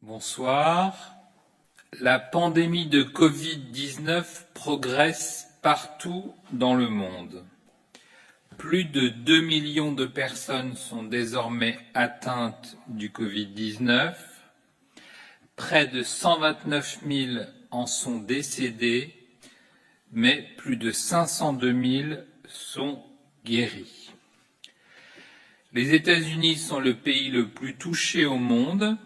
Bonsoir. La pandémie de Covid-19 progresse partout dans le monde. Plus de 2 millions de personnes sont désormais atteintes du Covid-19. Près de 129 000 en sont décédés, mais plus de 502 000 sont guéris. Les États-Unis sont le pays le plus touché au monde,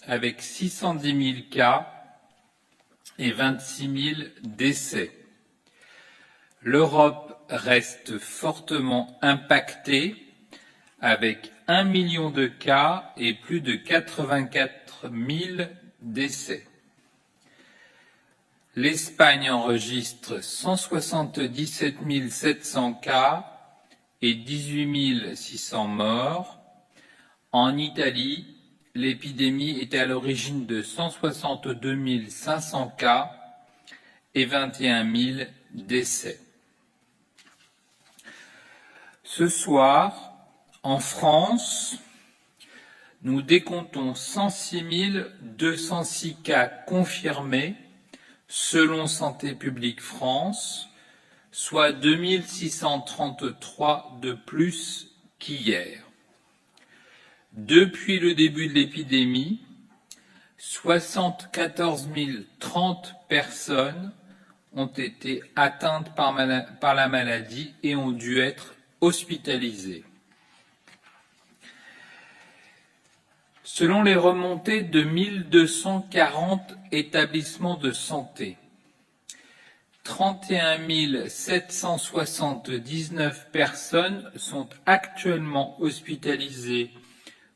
avec 610 000 cas et 26 000 décès. L'Europe reste fortement impactée, avec 1 million de cas et plus de 84 000 décès. L'Espagne enregistre 177 700 cas et 18 600 morts. En Italie, l'épidémie est à l'origine de 162 500 cas et 21 000 décès. Ce soir, en France, nous décomptons 106 206 cas confirmés selon Santé publique France, soit 2 633 de plus qu'hier. Depuis le début de l'épidémie, 74 030 personnes ont été atteintes par la maladie et ont dû être hospitalisées. Selon les remontées de 1240 établissements de santé, 31 779 personnes sont actuellement hospitalisées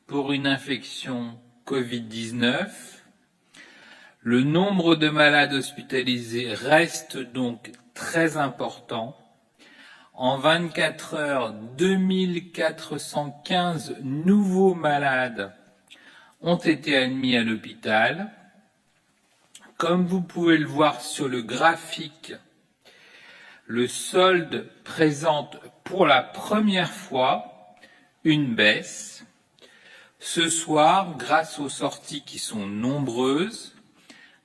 pour une infection Covid-19. Le nombre de malades hospitalisés reste donc très important. En 24 heures, 2415 nouveaux malades ont été admis à l'hôpital. Comme vous pouvez le voir sur le graphique, le solde présente pour la première fois une baisse. Ce soir, grâce aux sorties qui sont nombreuses,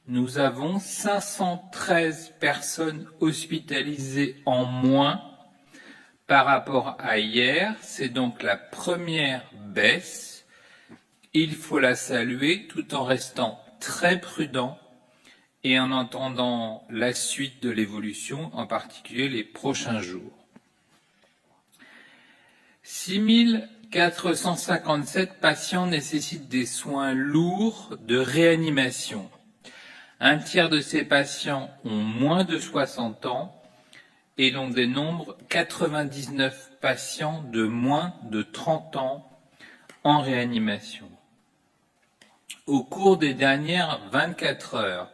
nous avons 513 personnes hospitalisées en moins par rapport à hier. C'est donc la première baisse. Il faut la saluer tout en restant très prudent et en attendant la suite de l'évolution, en particulier les prochains jours. 6 457 patients nécessitent des soins lourds de réanimation. Un tiers de ces patients ont moins de 60 ans et l'on dénombre 99 patients de moins de 30 ans en réanimation. Au cours des dernières 24 heures,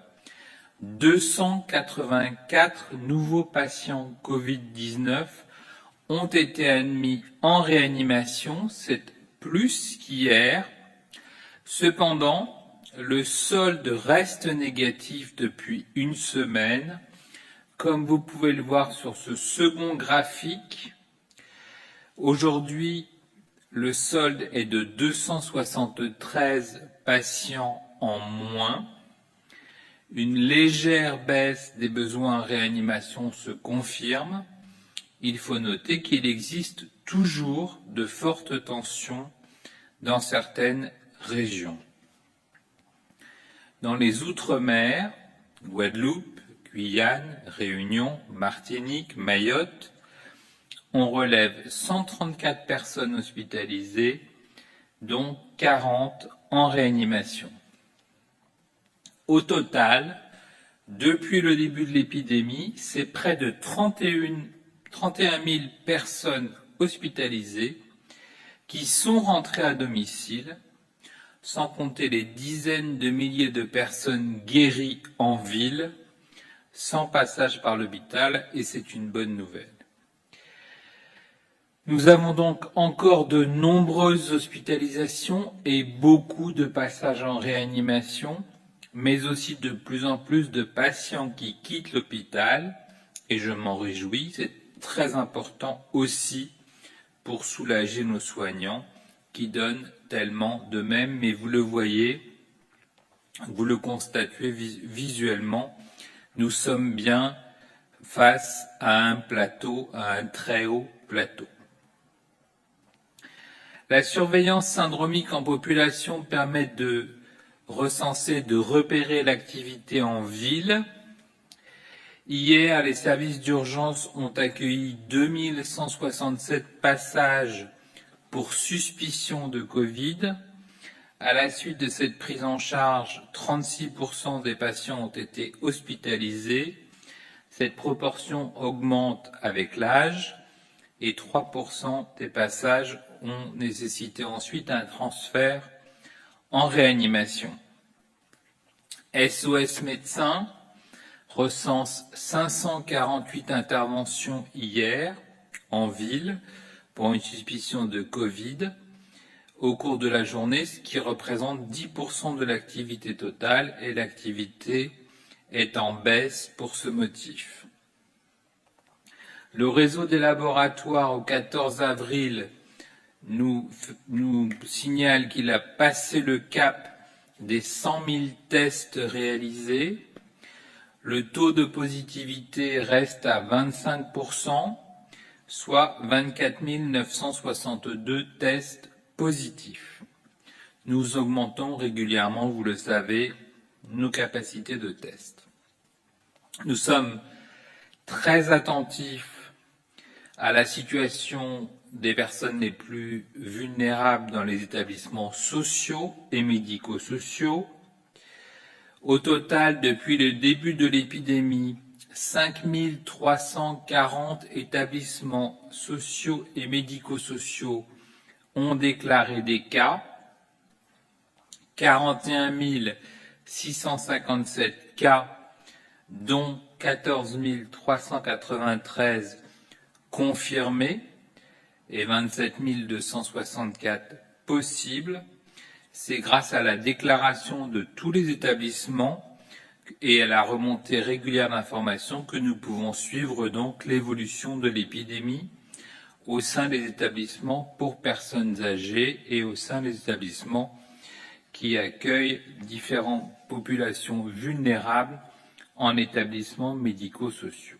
284 nouveaux patients Covid-19 ont été admis en réanimation, c'est plus qu'hier. Cependant, le solde reste négatif depuis une semaine. Comme vous pouvez le voir sur ce second graphique, aujourd'hui, le solde est de 273 patients en moins. Une légère baisse des besoins en réanimation se confirme. Il faut noter qu'il existe toujours de fortes tensions dans certaines régions. Dans les Outre-mer, Guadeloupe, Guyane, Réunion, Martinique, Mayotte, on relève 134 personnes hospitalisées, dont 40 en réanimation. Au total, depuis le début de l'épidémie, c'est près de 31 000 personnes hospitalisées qui sont rentrées à domicile, sans compter les dizaines de milliers de personnes guéries en ville, sans passage par l'hôpital, et c'est une bonne nouvelle. Nous avons donc encore de nombreuses hospitalisations et beaucoup de passages en réanimation, mais aussi de plus en plus de patients qui quittent l'hôpital, et je m'en réjouis, c'est très important aussi pour soulager nos soignants qui donnent tellement d'eux-mêmes, mais vous le voyez, Vous le constatez visuellement, nous sommes bien face à un plateau, à un très haut plateau. La surveillance syndromique en population permet de recenser, de repérer l'activité en ville. Hier, les services d'urgence ont accueilli 2167 passages pour suspicion de Covid. À la suite de cette prise en charge, 36% des patients ont été hospitalisés. Cette proportion augmente avec l'âge et 3% des passages ont nécessité ensuite un transfert en réanimation. SOS Médecins recense 548 interventions hier en ville pour une suspicion de Covid au cours de la journée, ce qui représente 10% de l'activité totale, et l'activité est en baisse pour ce motif. Le réseau des laboratoires au 14 avril nous signale qu'il a passé le cap des 100 000 tests réalisés. Le taux de positivité reste à 25%, soit 24 962 tests positifs. Nous augmentons régulièrement, vous le savez, nos capacités de test. Nous sommes très attentifs à la situation des personnes les plus vulnérables dans les établissements sociaux et médico-sociaux. Au total, depuis le début de l'épidémie, 5 340 établissements sociaux et médico-sociaux ont déclaré des cas, 41 657 cas, dont 14 393 confirmés et 27 264 possibles. C'est grâce à la déclaration de tous les établissements et à la remontée régulière d'informations que nous pouvons suivre donc l'évolution de l'épidémie au sein des établissements pour personnes âgées et au sein des établissements qui accueillent différentes populations vulnérables en établissements médico-sociaux.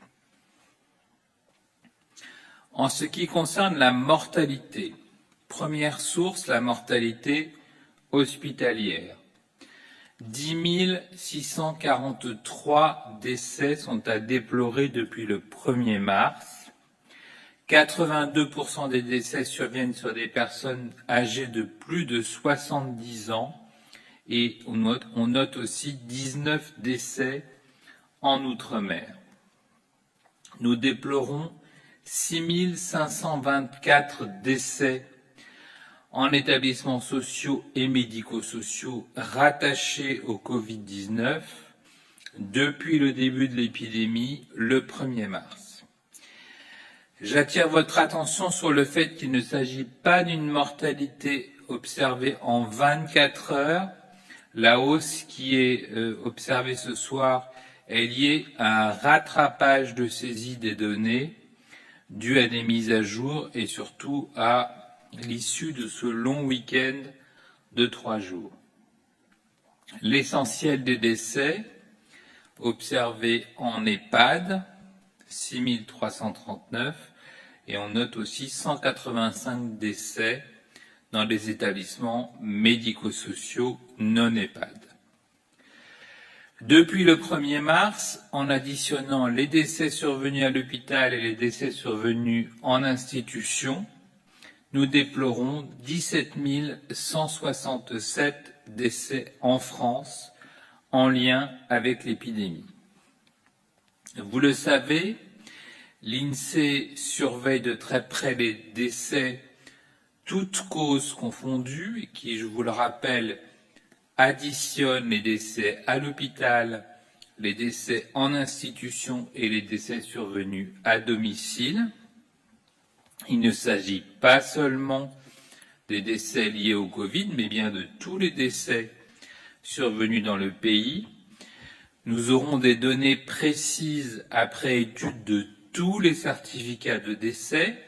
En ce qui concerne la mortalité, première source, la mortalité hospitalière. 10 643 décès sont à déplorer depuis le 1er mars. 82% des décès surviennent sur des personnes âgées de plus de 70 ans et on note aussi 19 décès en Outre-mer. Nous déplorons 6 524 décès en établissements sociaux et médico-sociaux rattachés au Covid-19 depuis le début de l'épidémie, le 1er mars. J'attire votre attention sur le fait qu'il ne s'agit pas d'une mortalité observée en 24 heures. La hausse qui est observée ce soir est liée à un rattrapage de saisie des données dû à des mises à jour et surtout à l'issue de ce long week-end de 3 jours. L'essentiel des décès observés en EHPAD, 6 339, et on note aussi 185 décès dans les établissements médico-sociaux non EHPAD. Depuis le 1er mars, en additionnant les décès survenus à l'hôpital et les décès survenus en institution, nous déplorons 17 167 décès en France en lien avec l'épidémie. Vous le savez, l'INSEE surveille de très près les décès, toutes causes confondues, et qui, je vous le rappelle, additionne les décès à l'hôpital, les décès en institution et les décès survenus à domicile. Il ne s'agit pas seulement des décès liés au Covid, mais bien de tous les décès survenus dans le pays. Nous aurons des données précises après étude de tous les certificats de décès.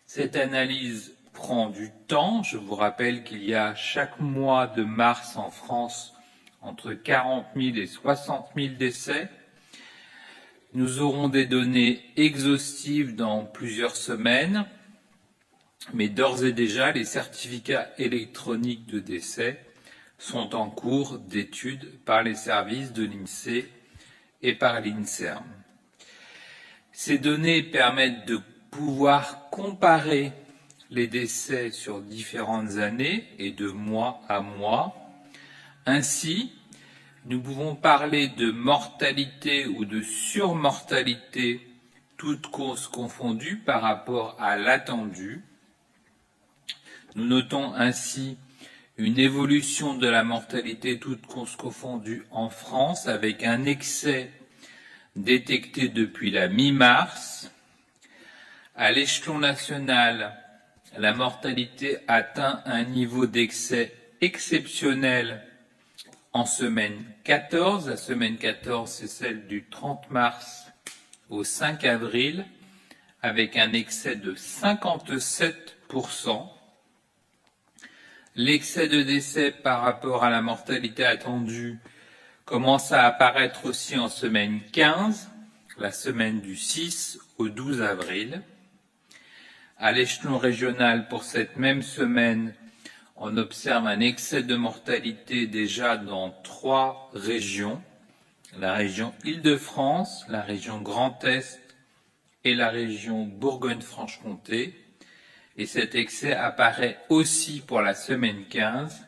Cette analyse prend du temps. Je vous rappelle qu'il y a chaque mois de mars en France entre 40 000 et 60 000 décès. Nous aurons des données exhaustives dans plusieurs semaines, mais d'ores et déjà, les certificats électroniques de décès sont en cours d'étude par les services de l'INSEE et par l'INSERM. Ces données permettent de pouvoir comparer les décès sur différentes années et de mois à mois. Ainsi, nous pouvons parler de mortalité ou de surmortalité, toutes causes confondues par rapport à l'attendu. Nous notons ainsi une évolution de la mortalité, toutes causes confondues en France, avec un excès détecté depuis la mi-mars. À l'échelon national, la mortalité atteint un niveau d'excès exceptionnel en semaine 14. La semaine 14, c'est celle du 30 mars au 5 avril, avec un excès de 57%. L'excès de décès par rapport à la mortalité attendue commence à apparaître aussi en semaine 15, la semaine du 6 au 12 avril. À l'échelon régional, pour cette même semaine, on observe un excès de mortalité déjà dans 3 régions, la région Île-de-France, la région Grand Est et la région Bourgogne-Franche-Comté. Et cet excès apparaît aussi pour la semaine 15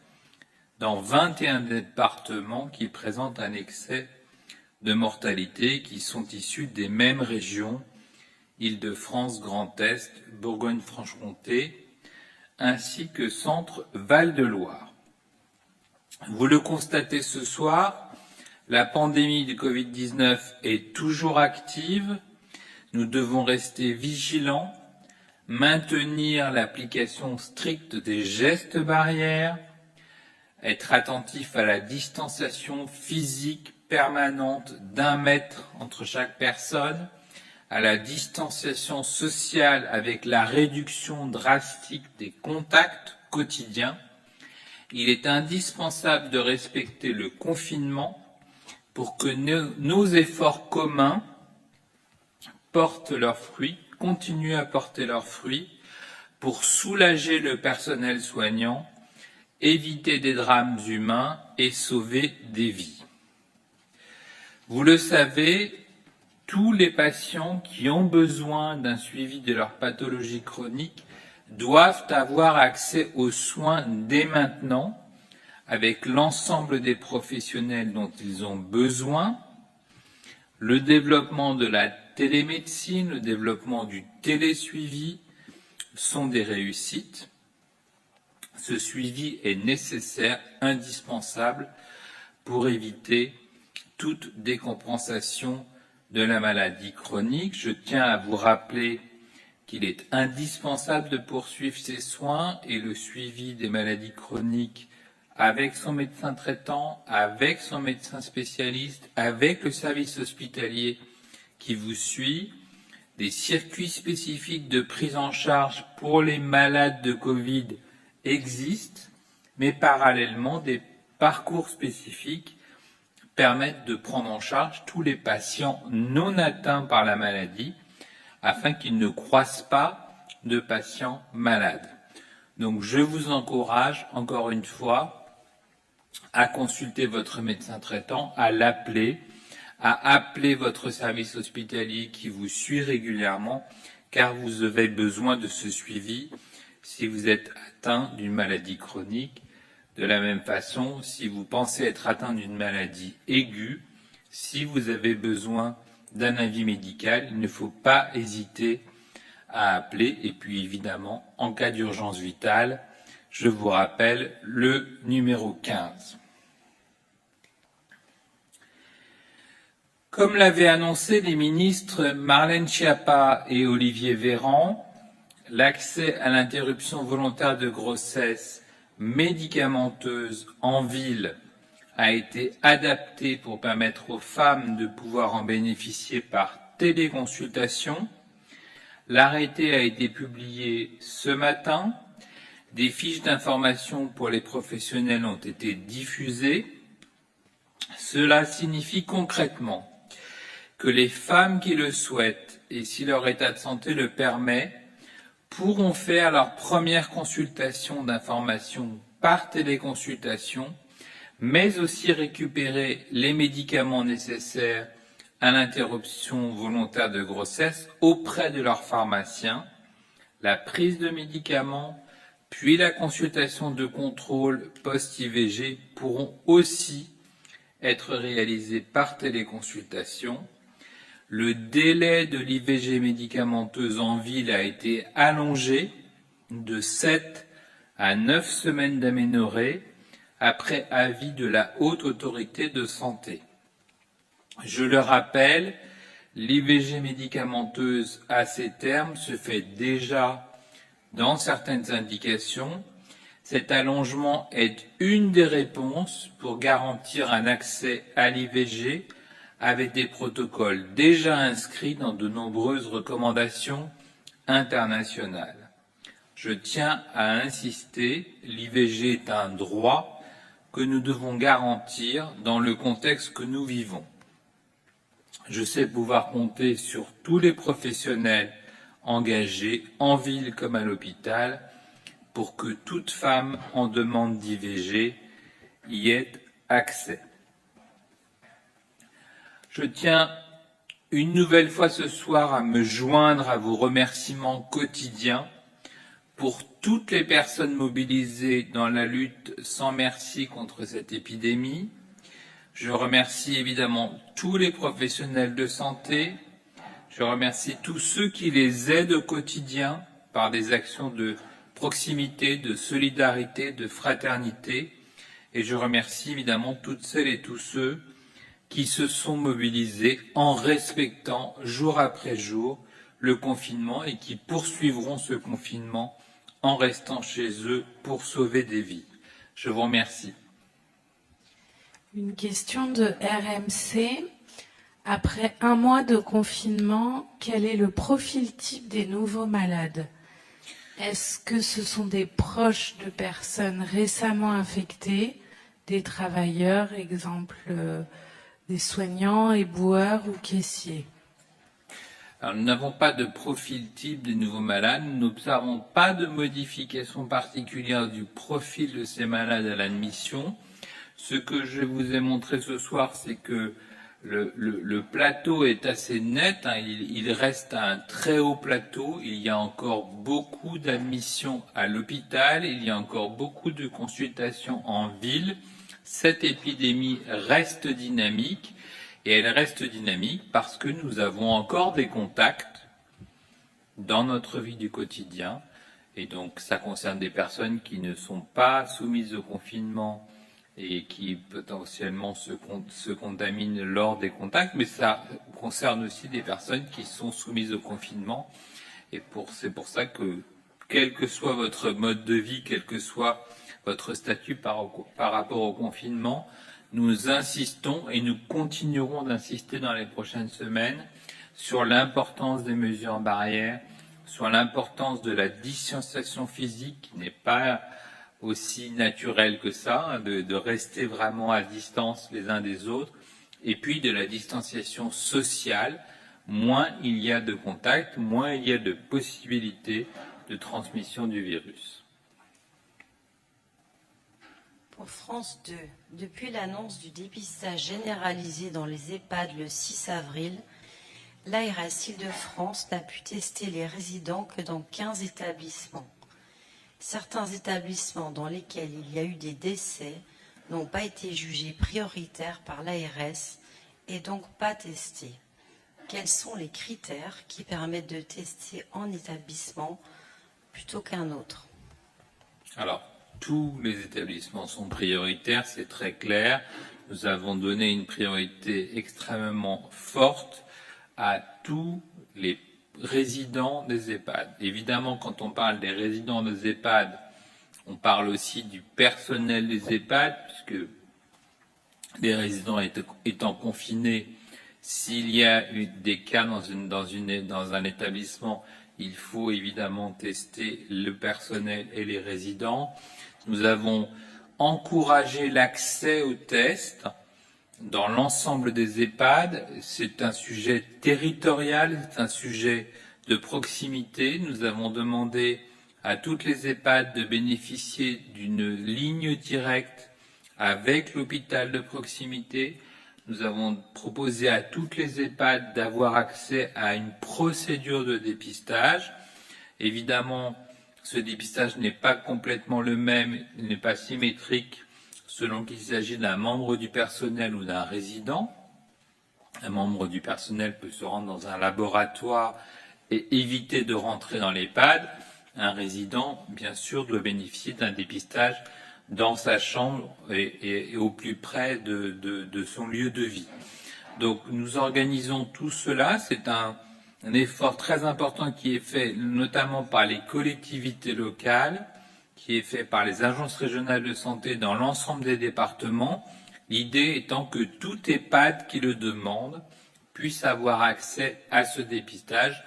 dans 21 départements qui présentent un excès de mortalité qui sont issus des mêmes régions, Île-de-France, Grand Est, Bourgogne-Franche-Comté, ainsi que Centre-Val de Loire. Vous le constatez ce soir, la pandémie du Covid-19 est toujours active. Nous devons rester vigilants, maintenir l'application stricte des gestes barrières, être attentif à la distanciation physique permanente d'1 mètre entre chaque personne, à la distanciation sociale avec la réduction drastique des contacts quotidiens. Il est indispensable de respecter le confinement pour que nos efforts communs portent leurs fruits, continuent à porter leurs fruits pour soulager le personnel soignant, éviter des drames humains et sauver des vies. Vous le savez, tous les patients qui ont besoin d'un suivi de leur pathologie chronique doivent avoir accès aux soins dès maintenant, avec l'ensemble des professionnels dont ils ont besoin. Le développement de la télémédecine, le développement du télésuivi sont des réussites. Ce suivi est nécessaire, indispensable pour éviter toute décompensation de la maladie chronique. Je tiens à vous rappeler qu'il est indispensable de poursuivre ces soins et le suivi des maladies chroniques avec son médecin traitant, avec son médecin spécialiste, avec le service hospitalier qui vous suit. Des circuits spécifiques de prise en charge pour les malades de Covid existent, mais parallèlement, des parcours spécifiques permettent de prendre en charge tous les patients non atteints par la maladie afin qu'ils ne croisent pas de patients malades. Donc je vous encourage encore une fois à consulter votre médecin traitant, à l'appeler, à appeler votre service hospitalier qui vous suit régulièrement car vous avez besoin de ce suivi si vous êtes atteint d'une maladie chronique. De la même façon, si vous pensez être atteint d'une maladie aiguë, si vous avez besoin d'un avis médical, il ne faut pas hésiter à appeler. Et puis évidemment, en cas d'urgence vitale, je vous rappelle le numéro 15. Comme l'avaient annoncé les ministres Marlène Schiappa et Olivier Véran, l'accès à l'interruption volontaire de grossesse médicamenteuse en ville a été adapté pour permettre aux femmes de pouvoir en bénéficier par téléconsultation. L'arrêté a été publié ce matin. Des fiches d'information pour les professionnels ont été diffusées. Cela signifie concrètement que les femmes qui le souhaitent et si leur état de santé le permet pourront faire leur première consultation d'information par téléconsultation, mais aussi récupérer les médicaments nécessaires à l'interruption volontaire de grossesse auprès de leur pharmacien, la prise de médicaments, puis la consultation de contrôle post-IVG pourront aussi être réalisées par téléconsultation. Le délai de l'IVG médicamenteuse en ville a été allongé de 7 à 9 semaines d'aménorrhée après avis de la Haute Autorité de Santé. Je le rappelle, l'IVG médicamenteuse à ces termes se fait déjà dans certaines indications. Cet allongement est une des réponses pour garantir un accès à l'IVG avec des protocoles déjà inscrits dans de nombreuses recommandations internationales. Je tiens à insister, l'IVG est un droit que nous devons garantir dans le contexte que nous vivons. Je sais pouvoir compter sur tous les professionnels engagés, en ville comme à l'hôpital, pour que toute femme en demande d'IVG y ait accès. Je tiens une nouvelle fois ce soir à me joindre à vos remerciements quotidiens pour toutes les personnes mobilisées dans la lutte sans merci contre cette épidémie. Je remercie évidemment tous les professionnels de santé. Je remercie tous ceux qui les aident au quotidien par des actions de proximité, de solidarité, de fraternité. Et je remercie évidemment toutes celles et tous ceux qui se sont mobilisés en respectant jour après jour le confinement et qui poursuivront ce confinement en restant chez eux pour sauver des vies. Je vous remercie. Une question de RMC. Après un mois de confinement, quel est le profil type des nouveaux malades? Est-ce que ce sont des proches de personnes récemment infectées, des travailleurs, exemple des soignants, éboueurs ou caissiers? Alors, nous n'avons pas de profil type des nouveaux malades, nous n'observons pas de modification particulière du profil de ces malades à l'admission. Ce que je vous ai montré ce soir, c'est que le plateau est assez net, hein, il reste à un très haut plateau, il y a encore beaucoup d'admissions à l'hôpital, il y a encore beaucoup de consultations en ville. Cette épidémie reste dynamique et elle reste dynamique parce que nous avons encore des contacts dans notre vie du quotidien et donc ça concerne des personnes qui ne sont pas soumises au confinement et qui potentiellement se contaminent lors des contacts, mais ça concerne aussi des personnes qui sont soumises au confinement et c'est pour ça que quel que soit votre mode de vie, quel que soit votre statut par rapport au confinement, nous insistons et nous continuerons d'insister dans les prochaines semaines sur l'importance des mesures barrières, sur l'importance de la distanciation physique qui n'est pas aussi naturelle que ça, hein, de rester vraiment à distance les uns des autres, et puis de la distanciation sociale. Moins il y a de contacts, moins il y a de possibilités de transmission du virus. Pour France 2, depuis l'annonce du dépistage généralisé dans les EHPAD le 6 avril, l'ARS Île-de-France n'a pu tester les résidents que dans 15 établissements. Certains établissements dans lesquels il y a eu des décès n'ont pas été jugés prioritaires par l'ARS et donc pas testés. Quels sont les critères qui permettent de tester en établissement plutôt qu'un autre? Alors, tous les établissements sont prioritaires, c'est très clair. Nous avons donné une priorité extrêmement forte à tous les résidents des EHPAD. Évidemment, quand on parle des résidents des EHPAD, on parle aussi du personnel des EHPAD, puisque les résidents étant confinés, s'il y a eu des cas dans un établissement, il faut évidemment tester le personnel et les résidents. Nous avons encouragé l'accès aux tests dans l'ensemble des EHPAD. C'est un sujet territorial, c'est un sujet de proximité. Nous avons demandé à toutes les EHPAD de bénéficier d'une ligne directe avec l'hôpital de proximité. Nous avons proposé à toutes les EHPAD d'avoir accès à une procédure de dépistage. Évidemment, ce dépistage n'est pas complètement le même, il n'est pas symétrique selon qu'il s'agit d'un membre du personnel ou d'un résident. Un membre du personnel peut se rendre dans un laboratoire et éviter de rentrer dans l'EHPAD. Un résident, bien sûr, doit bénéficier d'un dépistage dans sa chambre et au plus près de son lieu de vie. Donc nous organisons tout cela. C'est un effort très important qui est fait notamment par les collectivités locales, qui est fait par les agences régionales de santé dans l'ensemble des départements. L'idée étant que tout EHPAD qui le demande puisse avoir accès à ce dépistage,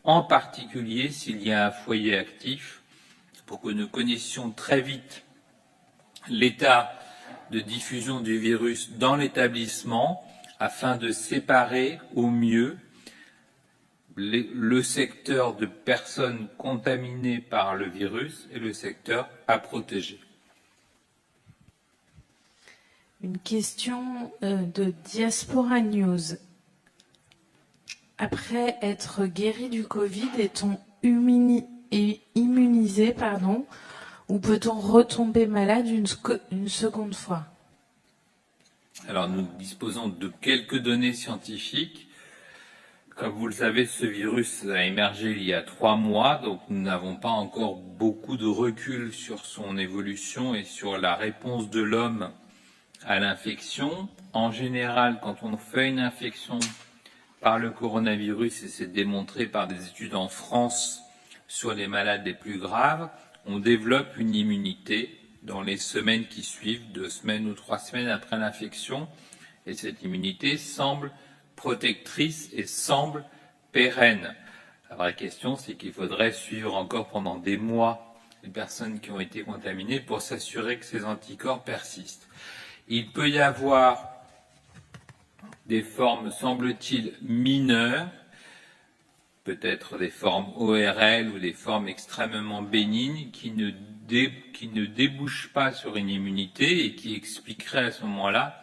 en particulier s'il y a un foyer actif, pour que nous connaissions très vite l'état de diffusion du virus dans l'établissement, afin de séparer au mieux le secteur de personnes contaminées par le virus et le secteur à protéger. Une question de Diaspora News. Après être guéri du Covid, est-on immunisé, ou peut-on retomber malade une seconde fois? Alors nous disposons de quelques données scientifiques. Comme vous le savez, ce virus a émergé il y a 3 mois, donc nous n'avons pas encore beaucoup de recul sur son évolution et sur la réponse de l'homme à l'infection. En général, quand on fait une infection par le coronavirus, et c'est démontré par des études en France sur les malades les plus graves, on développe une immunité dans les semaines qui suivent, 2 semaines ou 3 semaines après l'infection, et cette immunité semble protectrice et semble pérenne. La vraie question, c'est qu'il faudrait suivre encore pendant des mois les personnes qui ont été contaminées pour s'assurer que ces anticorps persistent. Il peut y avoir des formes, semble-t-il, mineures, peut-être des formes ORL ou des formes extrêmement bénignes qui ne débouchent pas sur une immunité et qui expliqueraient à ce moment-là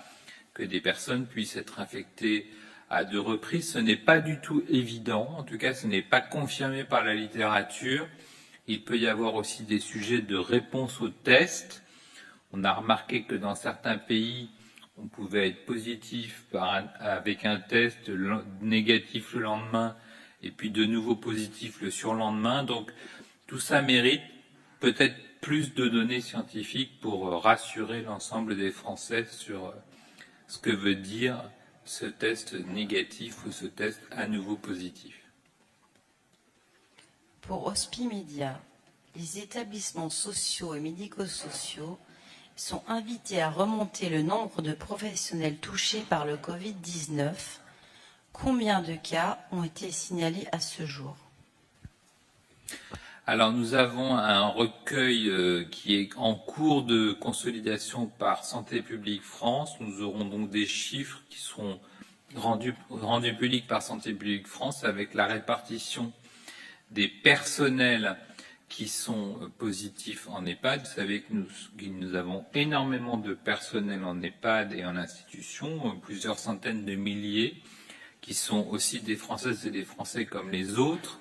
que des personnes puissent être infectées à 2 reprises. Ce n'est pas du tout évident, en tout cas ce n'est pas confirmé par la littérature. Il peut y avoir aussi des sujets de réponse aux tests. On a remarqué que dans certains pays, on pouvait être positif avec un test négatif le lendemain et puis de nouveau positif le surlendemain. Donc tout ça mérite peut-être plus de données scientifiques pour rassurer l'ensemble des Français sur ce que veut dire ce test négatif ou ce test à nouveau positif. Pour Hospimedia, les établissements sociaux et médico-sociaux sont invités à remonter le nombre de professionnels touchés par le Covid-19. Combien de cas ont été signalés à ce jour? Alors nous avons un recueil qui est en cours de consolidation par Santé publique France. Nous aurons donc des chiffres qui seront rendus publics par Santé publique France avec la répartition des personnels qui sont positifs en EHPAD. Vous savez que nous avons énormément de personnel en EHPAD et en institution, plusieurs centaines de milliers, qui sont aussi des Françaises et des Français comme les autres,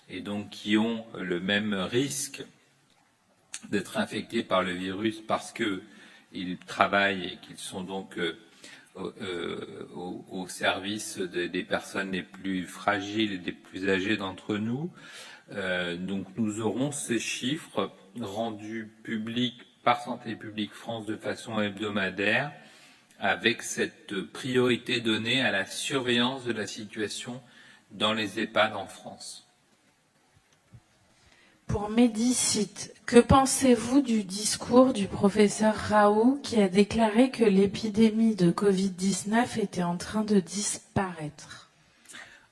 et donc qui ont le même risque d'être infectés par le virus parce qu'ils travaillent et qu'ils sont donc au service des personnes les plus fragiles et des plus âgées d'entre nous. Donc nous aurons ces chiffres rendus publics par Santé publique France de façon hebdomadaire, avec cette priorité donnée à la surveillance de la situation dans les EHPAD en France. Pour Medicite, que pensez-vous du discours du professeur Raoult qui a déclaré que l'épidémie de Covid-19 était en train de disparaître?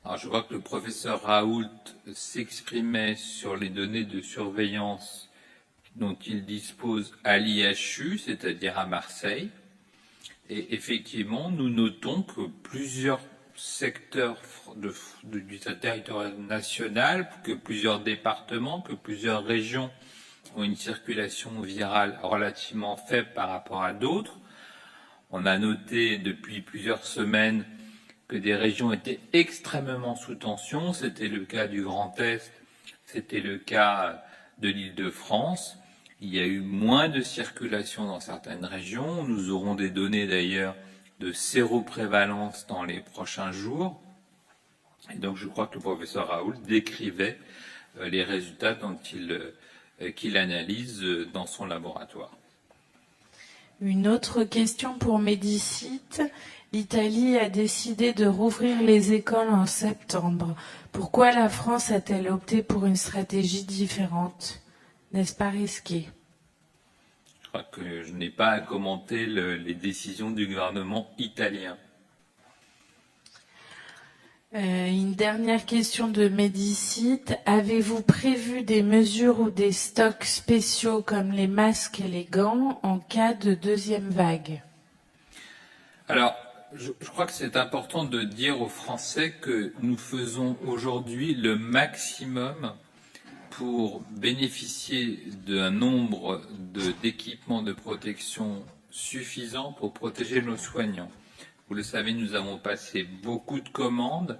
Alors, je crois que le professeur Raoult s'exprimait sur les données de surveillance dont il dispose à l'IHU, c'est-à-dire à Marseille. Et effectivement, nous notons que plusieurs secteurs du territoire national, que plusieurs départements, que plusieurs régions ont une circulation virale relativement faible par rapport à d'autres. On a noté depuis plusieurs semaines que des régions étaient extrêmement sous tension. C'était le cas du Grand Est, c'était le cas de l'Île-de-France. Il y a eu moins de circulation dans certaines régions. Nous aurons des données d'ailleurs de séroprévalence dans les prochains jours. Et donc je crois que le professeur Raoult décrivait les résultats qu'il analyse dans son laboratoire. Une autre question pour Médicite. L'Italie a décidé de rouvrir les écoles en septembre. Pourquoi la France a-t-elle opté pour une stratégie différente? N'est-ce pas risqué? Je crois que je n'ai pas à commenter les décisions du gouvernement italien. Une dernière question de Médicite. Avez-vous prévu des mesures ou des stocks spéciaux comme les masques et les gants en cas de deuxième vague? Alors, je crois que c'est important de dire aux Français que nous faisons aujourd'hui le maximum pour bénéficier d'un nombre d'équipements de protection suffisant pour protéger nos soignants. Vous le savez, nous avons passé beaucoup de commandes.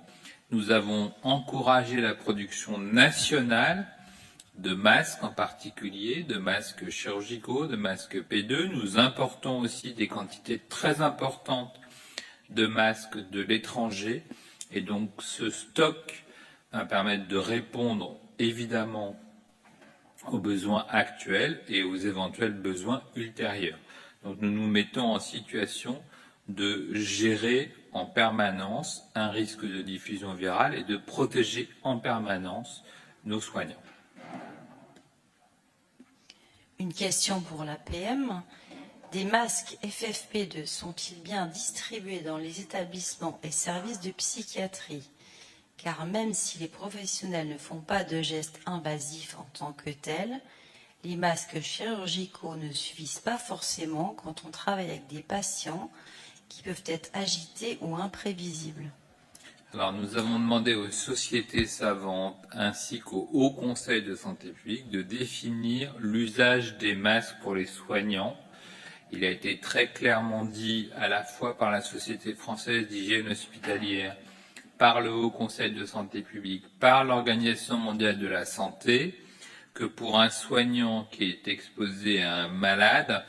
Nous avons encouragé la production nationale de masques en particulier, de masques chirurgicaux, de masques P2. Nous importons aussi des quantités très importantes de masques de l'étranger. Et donc ce stock va permettre de répondre évidemment aux besoins actuels et aux éventuels besoins ultérieurs. Donc nous nous mettons en situation de gérer en permanence un risque de diffusion virale et de protéger en permanence nos soignants. Une question pour la PM. Des masques FFP2 sont-ils bien distribués dans les établissements et services de psychiatrie? Car même si les professionnels ne font pas de gestes invasifs en tant que tels, les masques chirurgicaux ne suffisent pas forcément quand on travaille avec des patients qui peuvent être agités ou imprévisibles. Alors nous avons demandé aux sociétés savantes ainsi qu'au Haut Conseil de santé publique de définir l'usage des masques pour les soignants. Il a été très clairement dit à la fois par la Société française d'hygiène hospitalière, par le Haut Conseil de santé publique, par l'Organisation mondiale de la santé, que pour un soignant qui est exposé à un malade,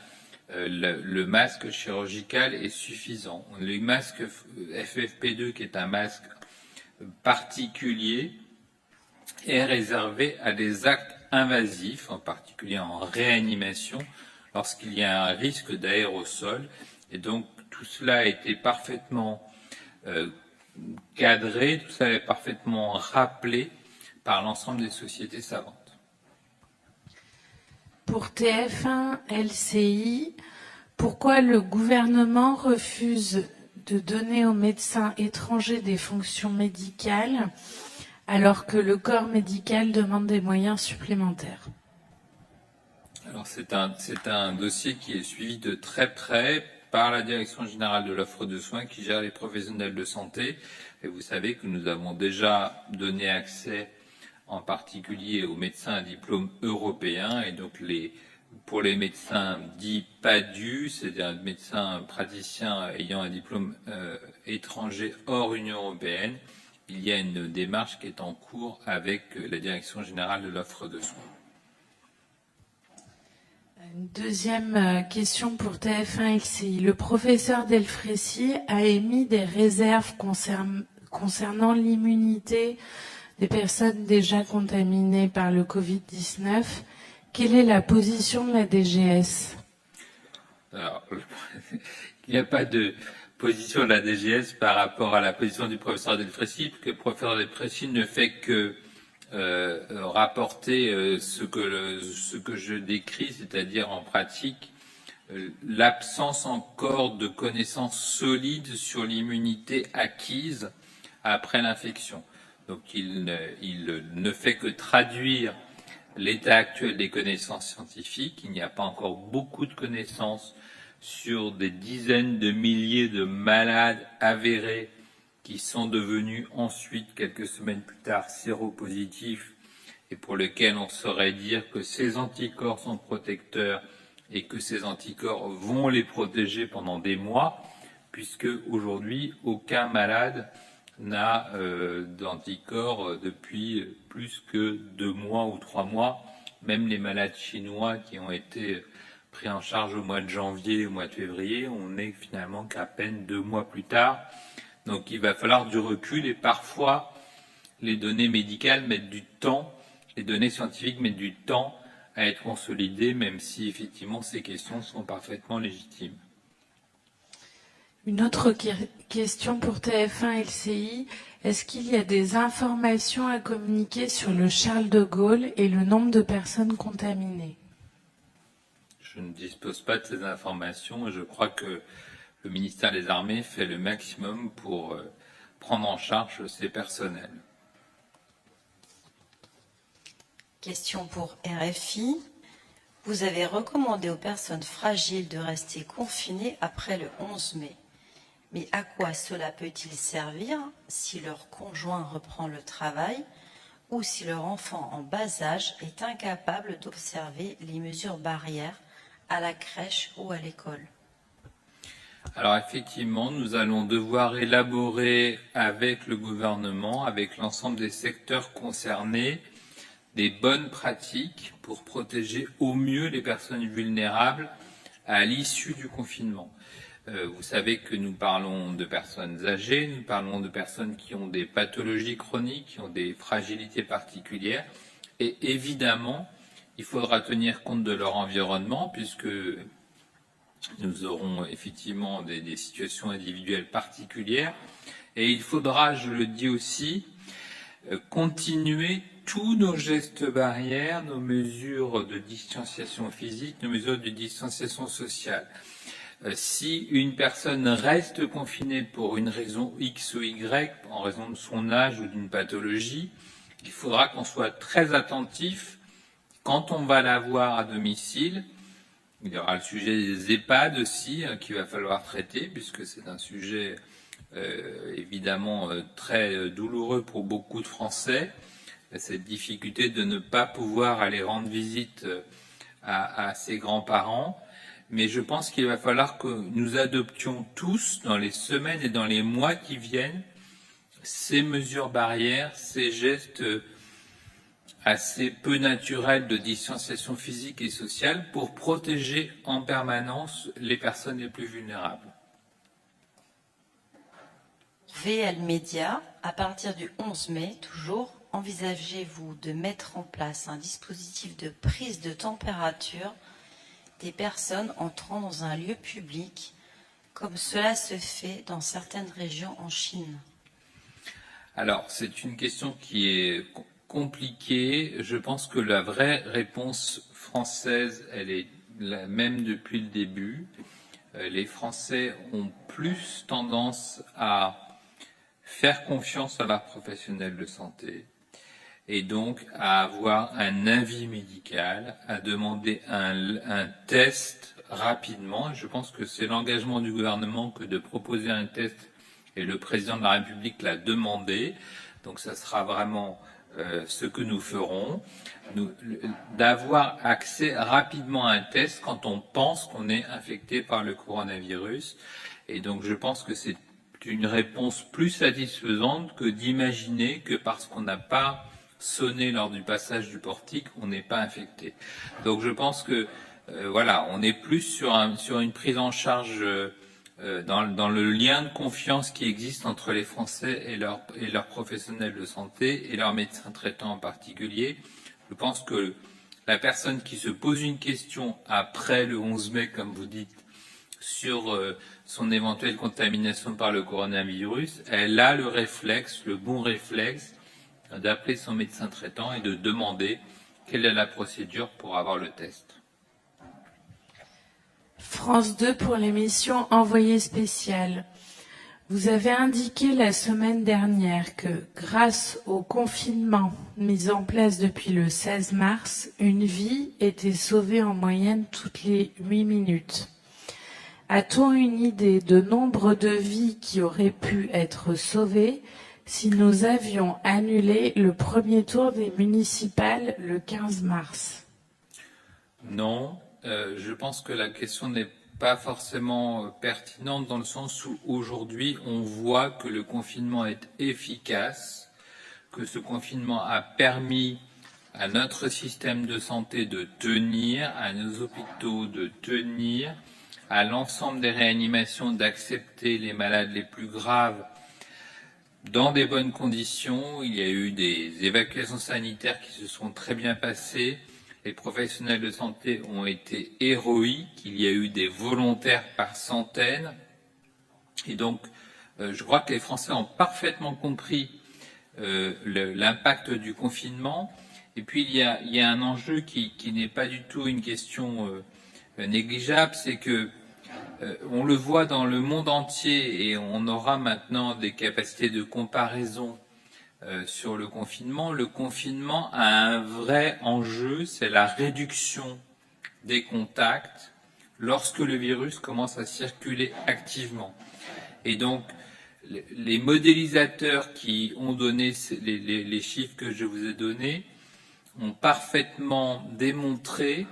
le masque chirurgical est suffisant. Le masque FFP2, qui est un masque particulier, est réservé à des actes invasifs, en particulier en réanimation, lorsqu'il y a un risque d'aérosol. Et donc tout cela a été parfaitement cadré, tout ça est parfaitement rappelé par l'ensemble des sociétés savantes. Pour TF1 LCI, pourquoi le gouvernement refuse de donner aux médecins étrangers des fonctions médicales alors que le corps médical demande des moyens supplémentaires? Alors c'est un dossier qui est suivi de très près par la Direction générale de l'offre de soins qui gère les professionnels de santé. Et vous savez que nous avons déjà donné accès en particulier aux médecins à diplôme européen et donc pour les médecins dits PADU, c'est-à-dire médecins praticiens ayant un diplôme étranger hors Union européenne, il y a une démarche qui est en cours avec la Direction générale de l'offre de soins. Une deuxième question pour TF1 LCI. Le professeur Delfrécy a émis des réserves concernant l'immunité des personnes déjà contaminées par le Covid-19. Quelle est la position de la DGS? Alors, il n'y a pas de position de la DGS par rapport à la position du professeur Delfrécy, parce que le professeur Delfrécy ne fait que rapporter ce que je décris, c'est-à-dire en pratique l'absence encore de connaissances solides sur l'immunité acquise après l'infection. Donc il ne fait que traduire l'état actuel des connaissances scientifiques. Il n'y a pas encore beaucoup de connaissances sur des dizaines de milliers de malades avérés qui sont devenus ensuite, quelques semaines plus tard, séropositifs et pour lesquels on saurait dire que ces anticorps sont protecteurs et que ces anticorps vont les protéger pendant des mois, puisque aujourd'hui, aucun malade n'a d'anticorps depuis plus que 2 mois ou 3 mois. Même les malades chinois qui ont été pris en charge au mois de janvier, au mois de février, on n'est finalement qu'à peine 2 mois plus tard. Donc il va falloir du recul et parfois les données médicales mettent du temps, les données scientifiques mettent du temps à être consolidées, même si effectivement ces questions sont parfaitement légitimes. Une autre question pour TF1 LCI. Est-ce qu'il y a des informations à communiquer sur le Charles de Gaulle et le nombre de personnes contaminées? Je ne dispose pas de ces informations et je crois que le ministère des Armées fait le maximum pour prendre en charge ces personnels. Question pour RFI. Vous avez recommandé aux personnes fragiles de rester confinées après le 11 mai. Mais à quoi cela peut-il servir si leur conjoint reprend le travail ou si leur enfant en bas âge est incapable d'observer les mesures barrières à la crèche ou à l'école? Alors effectivement, nous allons devoir élaborer avec le gouvernement, avec l'ensemble des secteurs concernés, des bonnes pratiques pour protéger au mieux les personnes vulnérables à l'issue du confinement. Vous savez que nous parlons de personnes âgées, nous parlons de personnes qui ont des pathologies chroniques, qui ont des fragilités particulières. Et évidemment, il faudra tenir compte de leur environnement puisque nous aurons effectivement des situations individuelles particulières. Et il faudra, je le dis aussi, continuer tous nos gestes barrières, nos mesures de distanciation physique, nos mesures de distanciation sociale. Si une personne reste confinée pour une raison X ou Y, en raison de son âge ou d'une pathologie, il faudra qu'on soit très attentif quand on va la voir à domicile. Il y aura le sujet des EHPAD aussi qu'il va falloir traiter, puisque c'est un sujet évidemment très douloureux pour beaucoup de Français, cette difficulté de ne pas pouvoir aller rendre visite à ses grands-parents. Mais je pense qu'il va falloir que nous adoptions tous, dans les semaines et dans les mois qui viennent, ces mesures barrières, ces gestes assez peu naturels de distanciation physique et sociale pour protéger en permanence les personnes les plus vulnérables. VL Média, à partir du 11 mai, toujours, envisagez-vous de mettre en place un dispositif de prise de température des personnes entrant dans un lieu public, comme cela se fait dans certaines régions en Chine? Alors, c'est une question qui est compliquée. Je pense que la vraie réponse française, elle est la même depuis le début. Les Français ont plus tendance à faire confiance à leurs professionnels de santé et donc à avoir un avis médical, à demander un test rapidement. Je pense que c'est l'engagement du gouvernement que de proposer un test, et le président de la République l'a demandé. Donc ça sera vraiment ce que nous ferons, d'avoir accès rapidement à un test quand on pense qu'on est infecté par le coronavirus. Et donc je pense que c'est une réponse plus satisfaisante que d'imaginer que parce qu'on n'a pas sonné lors du passage du portique, on n'est pas infecté. Donc je pense que voilà, on est plus sur une prise en charge dans le lien de confiance qui existe entre les Français et leurs professionnels de santé et leurs médecins traitants en particulier. Je pense que la personne qui se pose une question après le 11 mai, comme vous dites, sur son éventuelle contamination par le coronavirus, elle a le réflexe, le bon réflexe, d'appeler son médecin traitant et de demander quelle est la procédure pour avoir le test. France 2 pour l'émission Envoyé spécial. Vous avez indiqué la semaine dernière que, grâce au confinement mis en place depuis le 16 mars, une vie était sauvée en moyenne toutes les 8 minutes. A-t-on une idée de nombre de vies qui auraient pu être sauvées si nous avions annulé le premier tour des municipales le 15 mars? Non, je pense que la question n'est pas forcément pertinente dans le sens où aujourd'hui on voit que le confinement est efficace, que ce confinement a permis à notre système de santé de tenir, à nos hôpitaux de tenir, à l'ensemble des réanimations d'accepter les malades les plus graves dans des bonnes conditions. Il y a eu des évacuations sanitaires qui se sont très bien passées. Les professionnels de santé ont été héroïques. Il y a eu des volontaires par centaines. Et donc, je crois que les Français ont parfaitement compris l'impact du confinement. Et puis, il y a un enjeu qui n'est pas du tout une question négligeable, c'est que on le voit dans le monde entier et on aura maintenant des capacités de comparaison sur le confinement. Le confinement a un vrai enjeu, c'est la réduction des contacts lorsque le virus commence à circuler activement. Et donc, les modélisateurs qui ont donné les chiffres que je vous ai donnés ont parfaitement démontré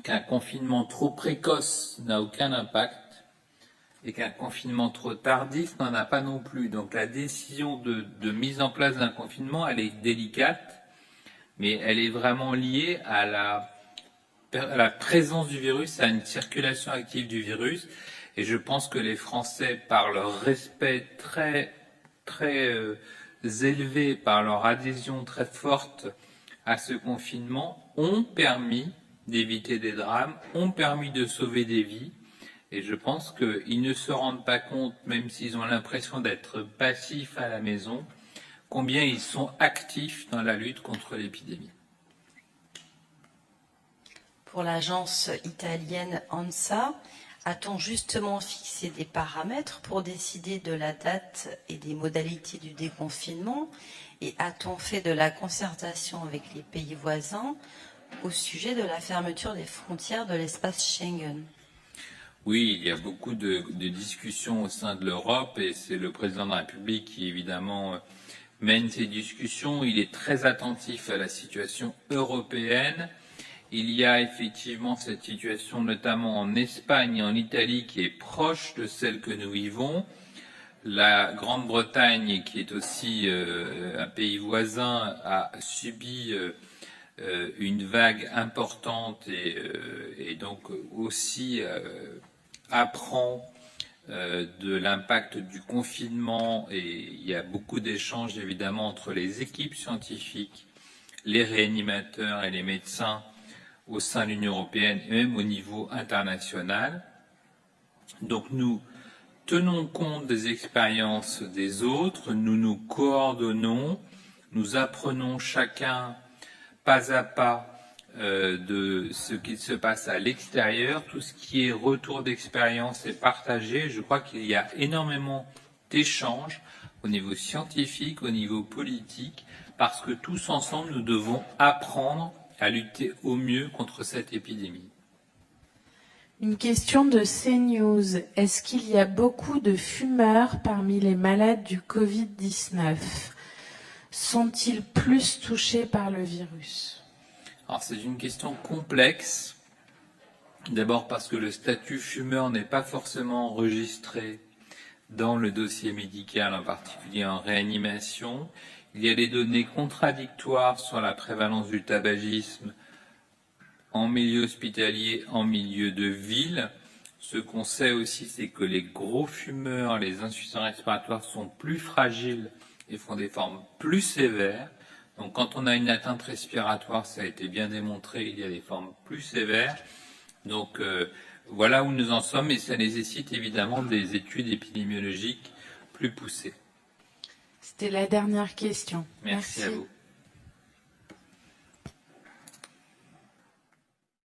qu'un confinement trop précoce n'a aucun impact et qu'un confinement trop tardif n'en a pas non plus. Donc la décision de mise en place d'un confinement, elle est délicate, mais elle est vraiment liée à la présence du virus, à une circulation active du virus. Et je pense que les Français, par leur respect très élevé, par leur adhésion très forte à ce confinement, ont permis d'éviter des drames, ont permis de sauver des vies. Et je pense qu'ils ne se rendent pas compte, même s'ils ont l'impression d'être passifs à la maison, combien ils sont actifs dans la lutte contre l'épidémie. Pour l'agence italienne ANSA, a-t-on justement fixé des paramètres pour décider de la date et des modalités du déconfinement? Et a-t-on fait de la concertation avec les pays voisins au sujet de la fermeture des frontières de l'espace Schengen? Oui, il y a beaucoup de discussions au sein de l'Europe et c'est le président de la République qui évidemment mène ces discussions. Il est très attentif à la situation européenne. Il y a effectivement cette situation notamment en Espagne et en Italie qui est proche de celle que nous vivons. La Grande-Bretagne, qui est aussi un pays voisin, a subi une vague importante et donc aussi apprend de l'impact du confinement et il y a beaucoup d'échanges évidemment entre les équipes scientifiques, les réanimateurs et les médecins au sein de l'Union européenne et même au niveau international. Donc nous tenons compte des expériences des autres, nous nous coordonnons, nous apprenons chacun pas à pas de ce qui se passe à l'extérieur. Tout ce qui est retour d'expérience est partagé. Je crois qu'il y a énormément d'échanges au niveau scientifique, au niveau politique, parce que tous ensemble, nous devons apprendre à lutter au mieux contre cette épidémie. Une question de CNews. Est-ce qu'il y a beaucoup de fumeurs parmi les malades du Covid-19? Sont-ils plus touchés par le virus? Alors c'est une question complexe. D'abord parce que le statut fumeur n'est pas forcément enregistré dans le dossier médical, en particulier en réanimation. Il y a des données contradictoires sur la prévalence du tabagisme en milieu hospitalier, en milieu de ville. Ce qu'on sait aussi, c'est que les gros fumeurs, les insuffisants respiratoires sont plus fragiles et font des formes plus sévères. Donc quand on a une atteinte respiratoire, ça a été bien démontré, il y a des formes plus sévères. Donc voilà où nous en sommes et ça nécessite évidemment des études épidémiologiques plus poussées. C'était la dernière question. Merci à vous.